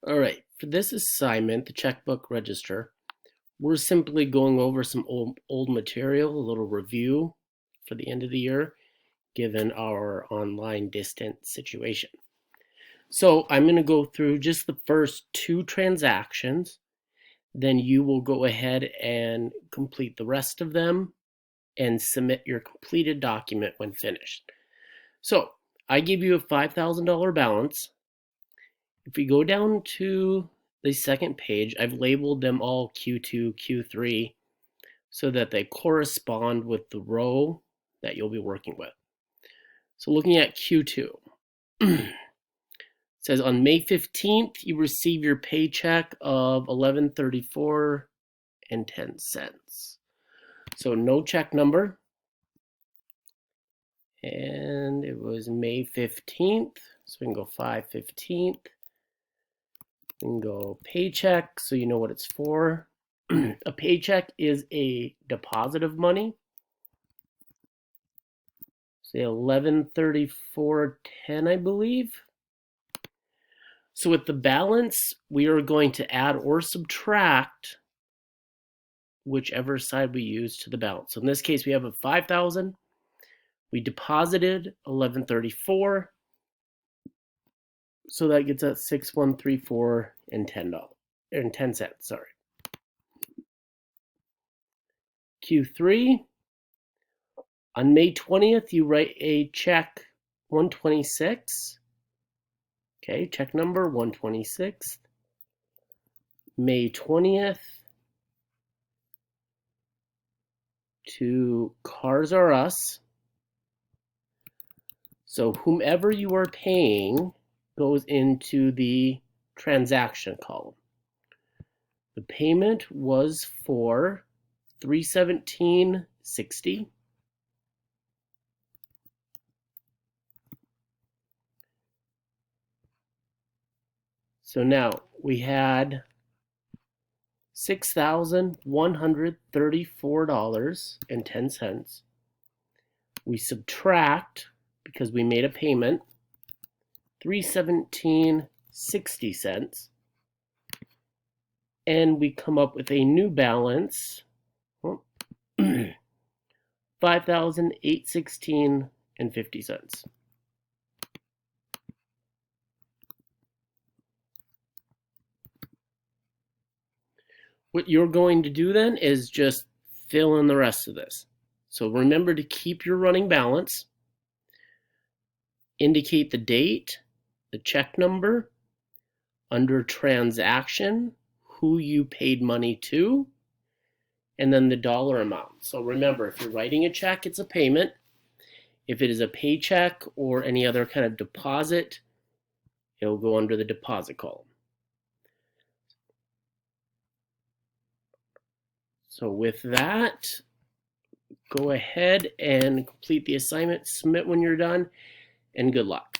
All right, for this assignment, the checkbook register, we're simply going over some old material, a little review for the end of the year, given our online distance situation. So I'm going to go through just the first two transactions, then you will go ahead and complete the rest of them and submit your completed document when finished. So I give you a $5,000 balance. If we go down to the second page, I've labeled them all Q2, Q3 so that they correspond with the row that you'll be working with. So looking at Q2, it says on May 15th, you receive your paycheck of $11.34 and 10 cents. So no check number. And it was May 15th. So we can go 5/15th. We can go paycheck so you know what it's for. A paycheck is a deposit of money. Say 1134.10, I believe. So with the balance, we are going to add or subtract whichever side we use to the balance. So in this case, we have a 5,000. We deposited 1134. So that gets us 6,134 and $10.10. Sorry. Q3. On May 20th, you write a check 126. Okay, check number 126. May 20th to Cars R Us. So whomever you are paying goes into the transaction column. The payment was for $317.60. So now we had $6,134.10. We subtract, because we made a payment, $317.60, and we come up with a new balance, $5,816.50. What you're going to do then is just fill in the rest of this. So remember to keep your running balance, indicate the date, the check number, under transaction, who you paid money to, and then the dollar amount. So remember, if you're writing a check, it's a payment. If it is a paycheck or any other kind of deposit, it'll go under the deposit column. So with that, go ahead and complete the assignment, submit when you're done, and good luck.